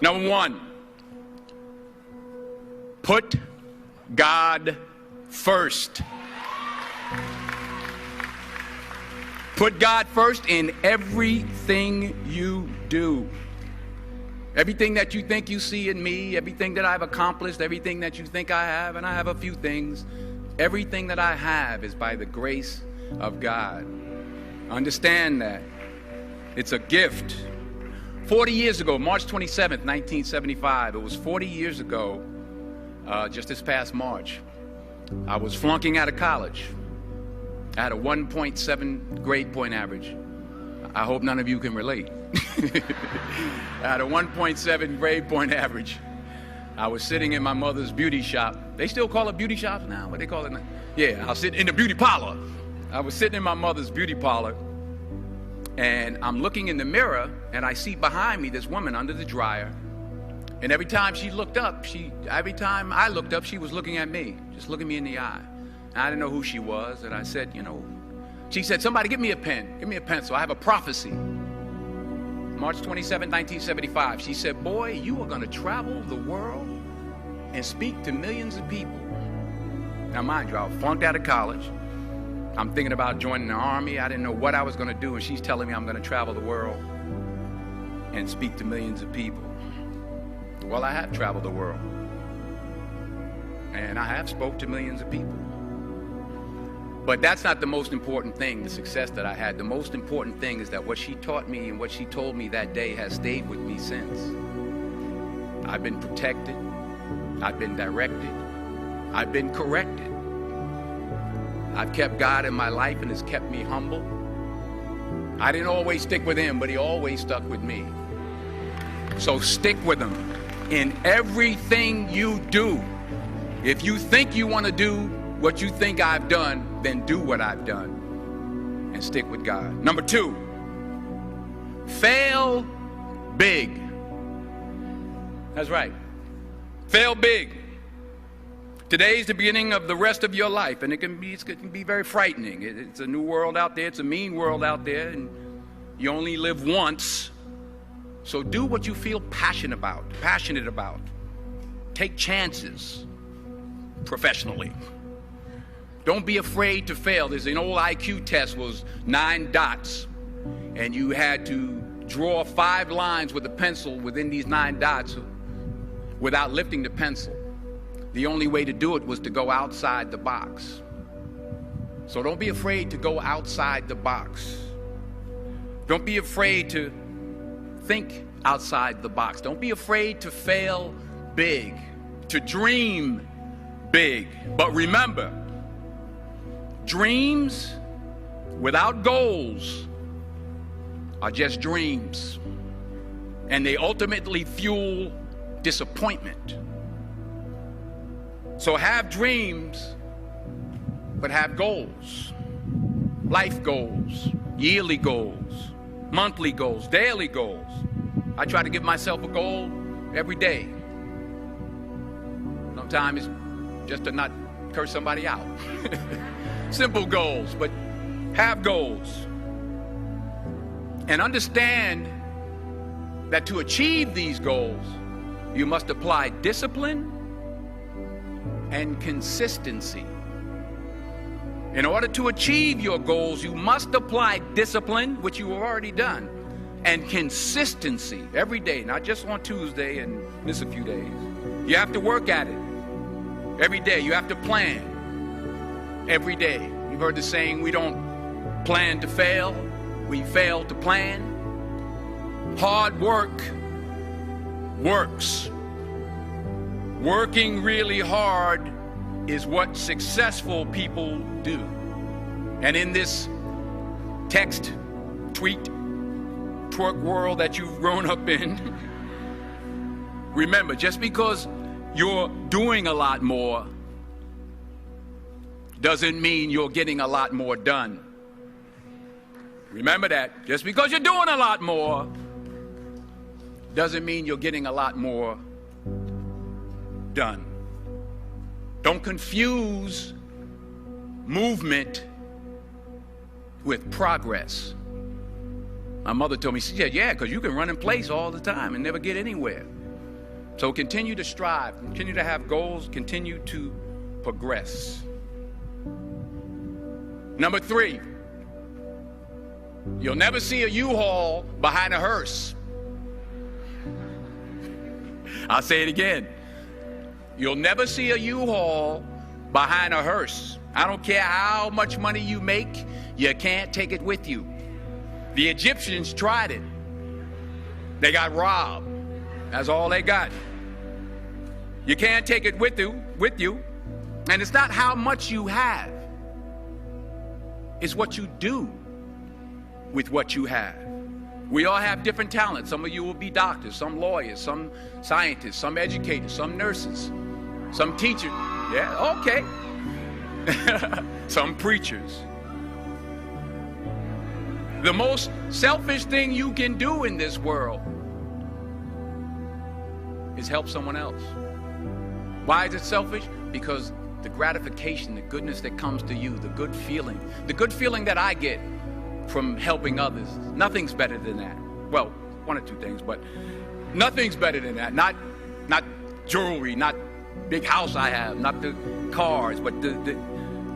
Number one, put God first. Put God first in everything you do. Everything that you think you see in me, everything that I've accomplished, everything that you think I have, and I have a few things, everything that I have is by the grace of God. Understand that. It's a gift. 40 years ago, March 27th, 1975, it was 40 years ago, just this past March, I was flunking out of college. I had a 1.7 grade point average. I hope none of you can relate. I had a 1.7 grade point average. I was sitting in my mother's beauty shop. They still call it beauty shops now? What they call it now? Yeah, I was sitting in the beauty parlor. I was sitting in my mother's beauty parlor, and I'm looking in the mirror, and I see behind me this woman under the dryer. And every time she looked up, every time I looked up, she was looking at me, just looking me in the eye. And I didn't know who she was, and I said, she said, somebody give me a pen, give me a pencil, I have a prophecy. March 27, 1975, she said, boy, you are gonna travel the world and speak to millions of people. Now mind you, I flunked out of college. I'm thinking about joining the army. I didn't know what I was gonna do, and she's telling me I'm gonna travel the world and speak to millions of people. Well, I have traveled the world, and I have spoke to millions of people. But that's not the most important thing, the success that I had. The most important thing is that what she taught me and what she told me that day has stayed with me since. I've been protected, I've been directed, I've been corrected. I've kept God in my life, and it's kept me humble. I didn't always stick with him, but he always stuck with me. So stick with him in everything you do. If you think you want to do what you think I've done, then do what I've done and stick with God. Number two, fail big. That's right. Fail big. Today's the beginning of the rest of your life, and it can be very frightening. It's a new world out there. It's a mean world out there, and you only live once. So do what you feel passionate about. Take chances professionally. Don't be afraid to fail. There's an old IQ test, was 9 dots, and you had to draw 5 lines with a pencil within these 9 dots without lifting the pencil. The only way to do it was to go outside the box. So don't be afraid to go outside the box. Don't be afraid to think outside the box. Don't be afraid to fail big, to dream big. But remember, dreams without goals are just dreams, and they ultimately fuel disappointment. So have dreams, but have goals. Life goals, yearly goals, monthly goals, daily goals. I try to give myself a goal every day. Sometimes it's just to not curse somebody out. Simple goals, but have goals. And understand that to achieve these goals, you must apply discipline and consistency. In order to achieve your goals, you must apply discipline, which you have already done, and consistency every day, not just on Tuesday and miss a few days. You have to work at it every day. You have to plan every day. You've heard the saying, we don't plan to fail, we fail to plan. Hard work works. Working really hard is what successful people do. And in this text, tweet, twerk world that you've grown up in, remember, just because you're doing a lot more doesn't mean you're getting a lot more done. Remember that. Just because you're doing a lot more doesn't mean you're getting a lot more done. Don't confuse movement with progress. My mother told me, she said, yeah, because you can run in place all the time and never get anywhere. So continue to strive, continue to have goals, continue to progress. Number 3, you'll never see a U-Haul behind a hearse. I'll say it again. You'll never see a U-Haul behind a hearse. I don't care how much money you make, you can't take it with you. The Egyptians tried it. They got robbed. That's all they got. You can't take it with you. And it's not how much you have. It's what you do with what you have. We all have different talents. Some of you will be doctors, some lawyers, some scientists, some educators, some nurses, some teachers. Yeah, okay. Some preachers. The most selfish thing you can do in this world is help someone else. Why is it selfish? Because the gratification, the goodness that comes to you, the good feeling that I get from helping others, nothing's better than that. Well, one or two things, but nothing's better than that. Not jewelry, not big house I have, not the cars, but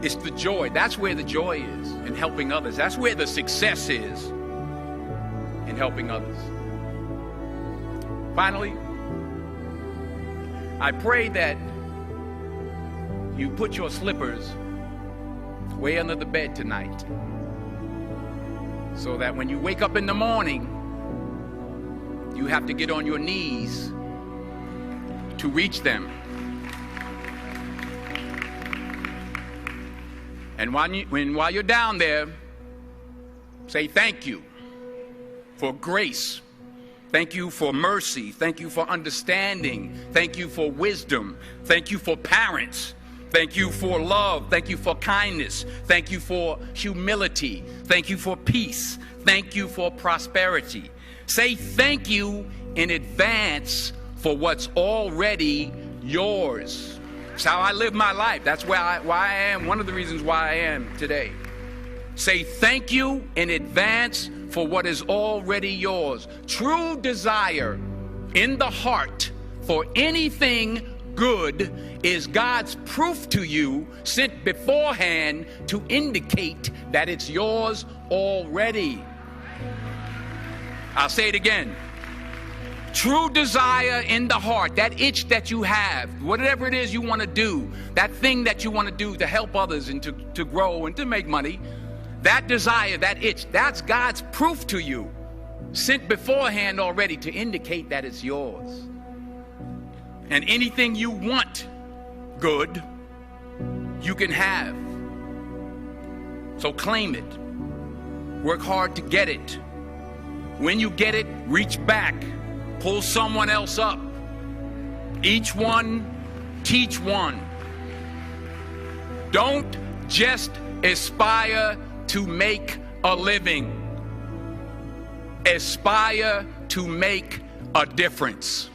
it's the joy. That's where the joy is, in helping others. That's where the success is, in helping others. Finally, I pray that you put your slippers way under the bed tonight, so that when you wake up in the morning, you have to get on your knees to reach them. And while you're down there, say thank you for grace. Thank you for mercy. Thank you for understanding. Thank you for wisdom. Thank you for parents. Thank you for love. Thank you for kindness. Thank you for humility. Thank you for peace. Thank you for prosperity. Say thank you in advance for what's already yours. It's how I live my life. That's why I am, one of the reasons why I am today. Say thank you in advance for what is already yours. True desire in the heart for anything good is God's proof to you, sent beforehand to indicate that it's yours already. I'll say it again. True desire in the heart, that itch that you have, whatever it is you want to do, that thing that you want to do to help others and to grow and to make money, that desire, that itch, that's God's proof to you, sent beforehand already to indicate that it's yours. And anything you want good, you can have. So claim it. Work hard to get it. When you get it, reach back. Pull someone else up. Each one, teach one. Don't just aspire to make a living. Aspire to make a difference.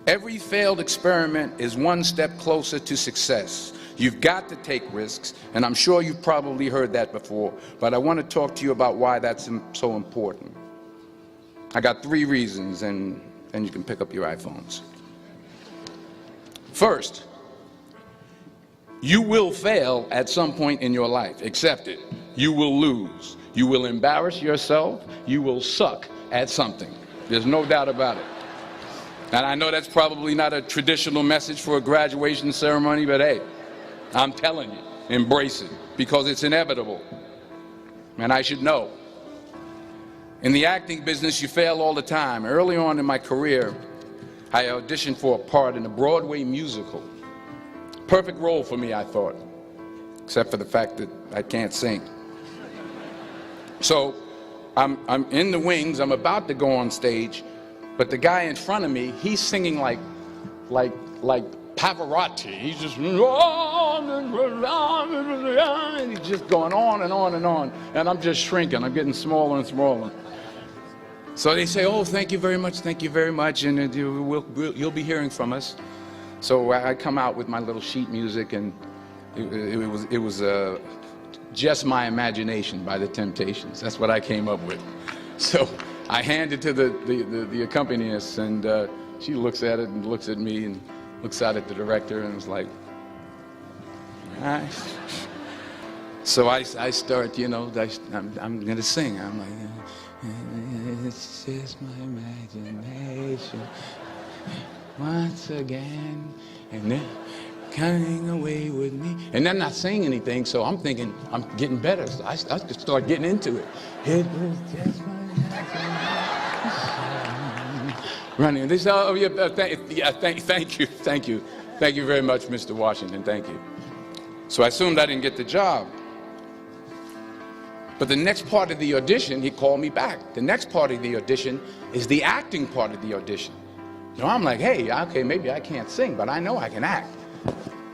Every failed experiment is one step closer to success. You've got to take risks, and I'm sure you've probably heard that before, but I want to talk to you about why that's so important. I got 3 reasons, and you can pick up your iPhones. First, you will fail at some point in your life. Accept it. You will lose. You will embarrass yourself. You will suck at something. There's no doubt about it. And I know that's probably not a traditional message for a graduation ceremony, but hey, I'm telling you, embrace it, because it's inevitable. And I should know. In the acting business, you fail all the time. Early on in my career, I auditioned for a part in a Broadway musical. Perfect role for me, I thought, except for the fact that I can't sing. So I'm in the wings, I'm about to go on stage, but the guy in front of me, he's singing like Pavarotti. He's just, and he's just going on and on and on, and I'm just shrinking. I'm getting smaller and smaller. So they say, "Oh, thank you very much, and you'll be hearing from us." So I come out with my little sheet music, and it was Just My Imagination by the Temptations. That's what I came up with. So I hand it to the accompanist, and she looks at it and looks at me and looks out at the director and is like, all right. So I start, you know, I'm going to sing. I'm like, it's just my imagination once again, and then coming away with me. And I'm not saying anything, so I'm thinking I'm getting better. So I just start getting into it. It was just my imagination. Running. This, oh, yeah, thank you very much, Mr. Washington. Thank you. So I assumed I didn't get the job. But the next part of the audition, he called me back. The next part of the audition is the acting part of the audition. So I'm like, hey, okay, maybe I can't sing, but I know I can act.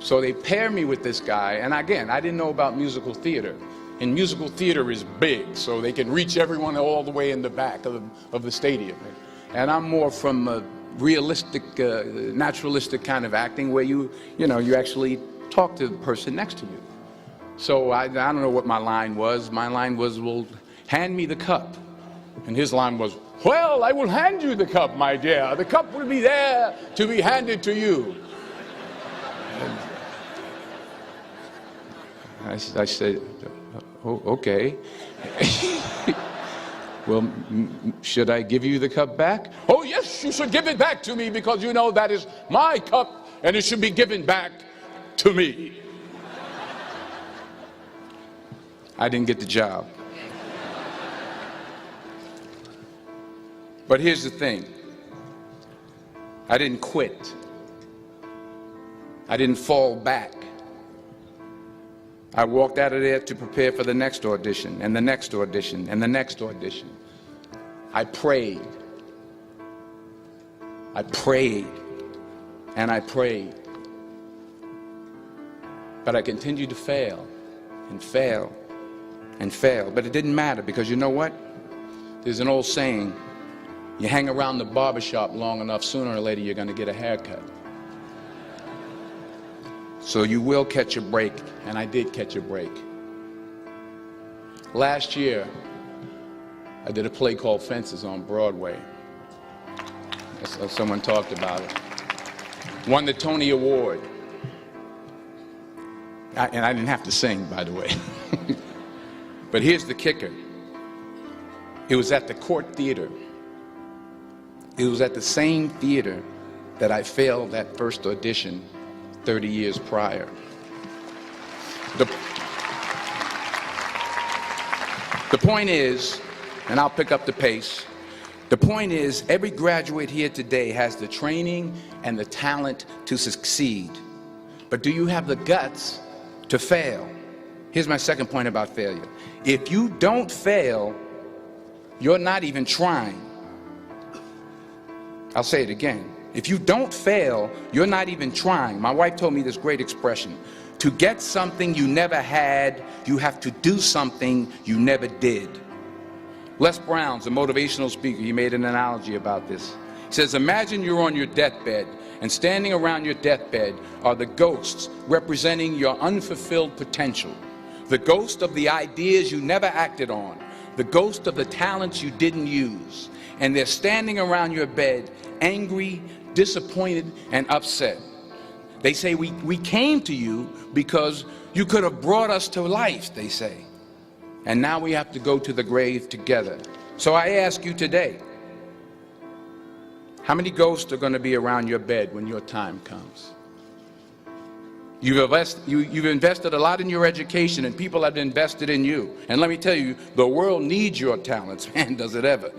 So they pair me with this guy, and again, I didn't know about musical theater. And musical theater is big, so they can reach everyone all the way in the back of the stadium. And I'm more from a realistic, naturalistic kind of acting where you actually talk to the person next to you. So I don't know what my line was. My line was, well, hand me the cup. And his line was, well, I will hand you the cup, my dear. The cup will be there to be handed to you. I said, oh, okay. Well, should I give you the cup back? Oh, yes, you should give it back to me because you know that is my cup and it should be given back to me. I didn't get the job. But here's the thing. I didn't quit. I didn't fall back. I walked out of there to prepare for the next audition, and the next audition, and the next audition. I prayed. I prayed, and I prayed. But I continued to fail, and fail, and fail. But it didn't matter, because you know what? There's an old saying, you hang around the barbershop long enough, sooner or later you're going to get a haircut. So you will catch a break, and I did catch a break. Last year, I did a play called Fences on Broadway. Someone talked about it. Won the Tony Award. And I didn't have to sing, by the way. But here's the kicker. It was at the Court Theater. It was at the same theater that I failed that first audition 30 years prior. The point is, and I'll pick up the pace, the point is every graduate here today has the training and the talent to succeed. But do you have the guts to fail? Here's my second point about failure. If you don't fail, you're not even trying. I'll say it again. If you don't fail, you're not even trying. My wife told me this great expression. To get something you never had, you have to do something you never did. Les Brown's a motivational speaker. He made an analogy about this. He says, imagine you're on your deathbed, and standing around your deathbed are the ghosts representing your unfulfilled potential. The ghost of the ideas you never acted on. The ghost of the talents you didn't use. And they're standing around your bed, angry, disappointed, and upset. They say, we came to you because you could have brought us to life, they say. And now we have to go to the grave together. So I ask you today, how many ghosts are going to be around your bed when your time comes? You've invested a lot in your education, and people have invested in you. And let me tell you, the world needs your talents. Man, does it ever.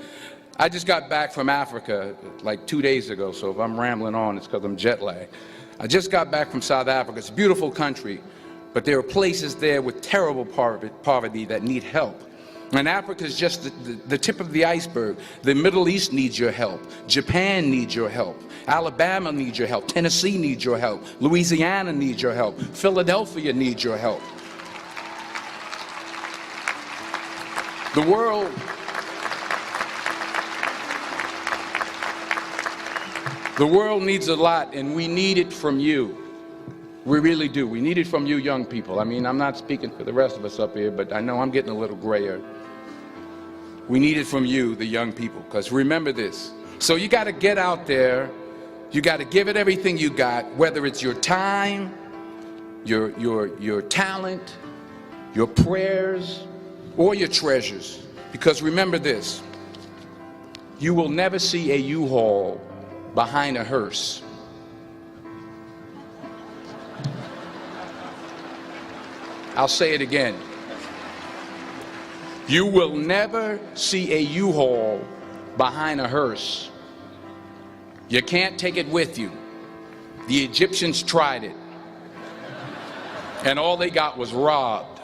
I just got back from Africa like 2 days ago, so if I'm rambling on, it's because I'm jet lagged. I just got back from South Africa. It's a beautiful country, but there are places there with terrible poverty that need help. And Africa is just the tip of the iceberg. The Middle East needs your help. Japan needs your help. Alabama needs your help. Tennessee needs your help. Louisiana needs your help. Philadelphia needs your help. The world needs a lot, and we need it from you. We really do. We need it from you young people. I mean, I'm not speaking for the rest of us up here, but I know I'm getting a little grayer. We need it from you, the young people, because remember this. So you got to get out there. You got to give it everything you got, whether it's your time, your talent, your prayers, or your treasures. Because remember this, you will never see a U-Haul behind a hearse. I'll say it again. You will never see a U-Haul behind a hearse. You can't take it with you. The Egyptians tried it, and all they got was robbed.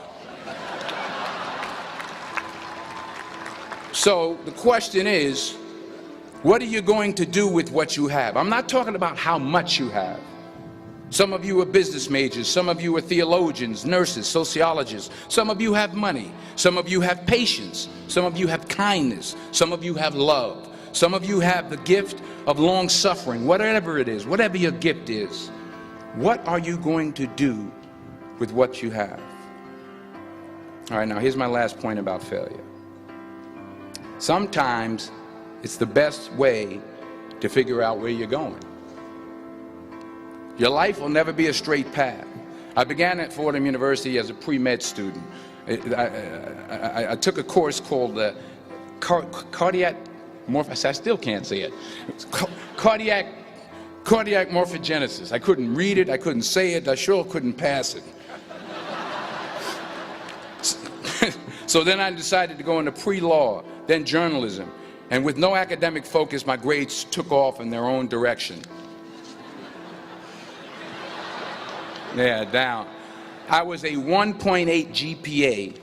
So the question is, what are you going to do with what you have? I'm not talking about how much you have. Some of you are business majors, some of you are theologians, nurses, sociologists. Some of you have money, some of you have patience, some of you have kindness, some of you have love. Some of you have the gift of long suffering, whatever it is, whatever your gift is. What are you going to do with what you have? All right, now here's my last point about failure. Sometimes it's the best way to figure out where you're going. Your life will never be a straight path. I began at Fordham University as a pre-med student. I took a course called cardiac morphogenesis. I still can't say it. Cardiac morphogenesis. I couldn't read it. I couldn't say it. I sure couldn't pass it. So then I decided to go into pre-law, then journalism. And with no academic focus, my grades took off in their own direction. Yeah, down. I was a 1.8 GPA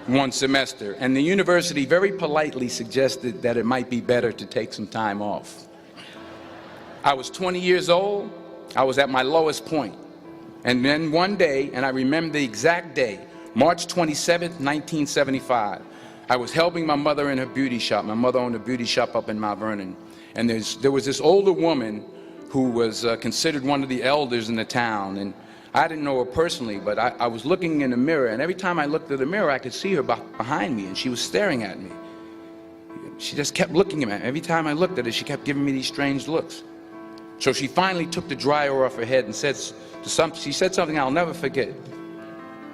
one semester, and the university very politely suggested that it might be better to take some time off. I was 20 years old. I was at my lowest point. And then one day, and I remember the exact day, March 27th, 1975, I was helping my mother in her beauty shop. My mother owned a beauty shop up in Mount Vernon. And there was this older woman who was considered one of the elders in the town. And I didn't know her personally, but I was looking in the mirror, and every time I looked at the mirror, I could see her behind me, and she was staring at me. She just kept looking at me. Every time I looked at her, she kept giving me these strange looks. So she finally took the dryer off her head and she said something I'll never forget.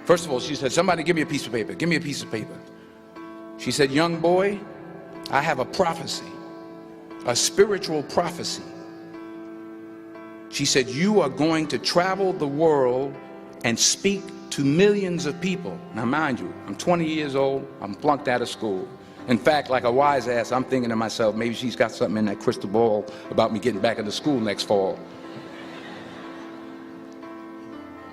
First of all, she said, "Somebody give me a piece of paper. Give me a piece of paper." She said, "Young boy, I have a prophecy, a spiritual prophecy." She said, "You are going to travel the world and speak to millions of people." Now, mind you, I'm 20 years old. I'm flunked out of school. In fact, like a wise ass, I'm thinking to myself, maybe she's got something in that crystal ball about me getting back into school next fall.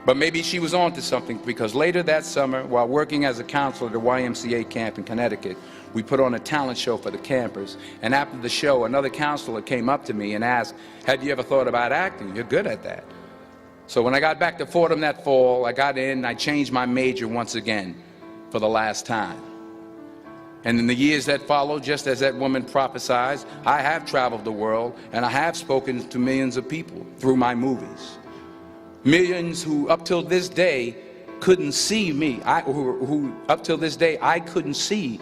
But maybe she was on to something, because later that summer, while working as a counselor at the YMCA camp in Connecticut, we put on a talent show for the campers. And after the show, another counselor came up to me and asked, "Have you ever thought about acting? You're good at that." So when I got back to Fordham that fall, I got in and I changed my major once again for the last time. And in the years that followed, just as that woman prophesied, I have traveled the world and I have spoken to millions of people through my movies. Millions who up till this day couldn't see me, who up till this day I couldn't see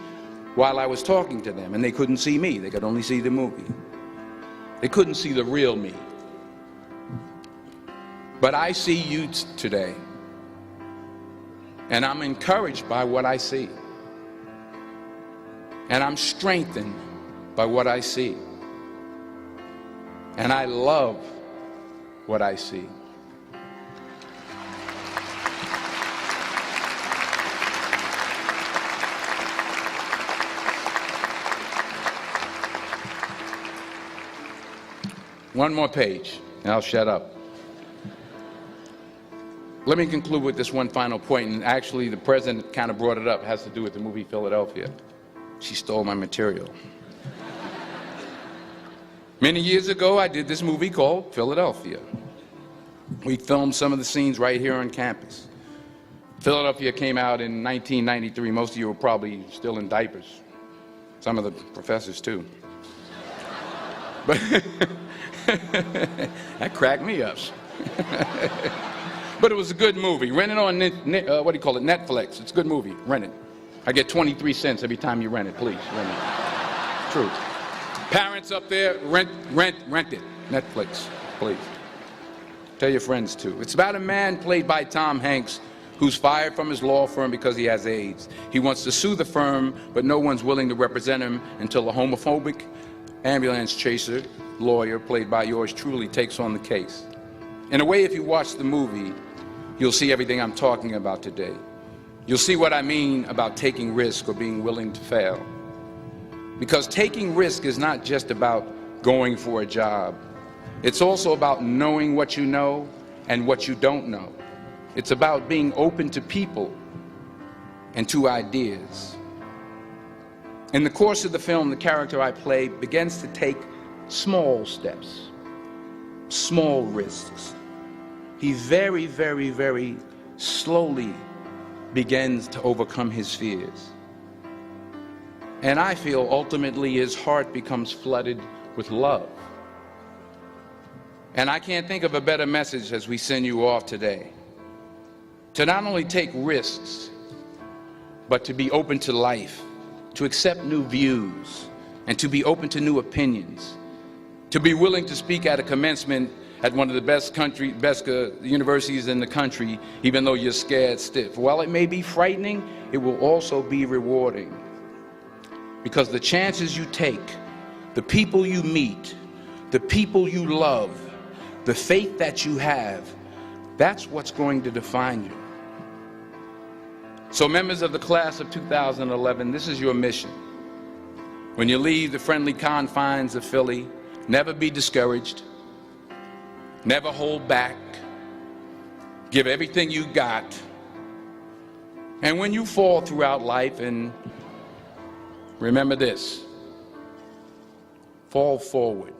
while I was talking to them, and they couldn't see me. They could only see the movie. They couldn't see the real me. But I see you today, and I'm encouraged by what I see, and I'm strengthened by what I see, and I love what I see. One more page, and I'll shut up. Let me conclude with this one final point, and actually the president kind of brought it up. It has to do with the movie Philadelphia. She stole my material. Many years ago, I did this movie called Philadelphia. We filmed some of the scenes right here on campus. Philadelphia came out in 1993. Most of you were probably still in diapers. Some of the professors, too. But that cracked me up. But it was a good movie. Rent it on Netflix. It's a good movie. Rent it. I get 23 cents every time you rent it, please. Rent it. True. Parents up there, rent it. Netflix, please. Tell your friends too. It's about a man played by Tom Hanks who's fired from his law firm because he has AIDS. He wants to sue the firm, but no one's willing to represent him until a homophobic ambulance chaser lawyer, played by yours truly, takes on the case. In a way, if you watch the movie, you'll see everything I'm talking about today. You'll see what I mean about taking risk or being willing to fail. Because taking risk is not just about going for a job. It's also about knowing what you know and what you don't know. It's about being open to people and to ideas. In the course of the film, the character I play begins to take small steps, small risks. He very, very, very slowly begins to overcome his fears. And I feel ultimately his heart becomes flooded with love. And I can't think of a better message as we send you off today. To not only take risks, but to be open to life, to accept new views, and to be open to new opinions, to be willing to speak at a commencement at one of the best universities in the country, even though you're scared stiff. While it may be frightening, it will also be rewarding. Because the chances you take, the people you meet, the people you love, the faith that you have, that's what's going to define you. So members of the class of 2011, this is your mission. When you leave the friendly confines of Philly, never be discouraged, never hold back, give everything you got. And when you fall throughout life, and remember this, fall forward.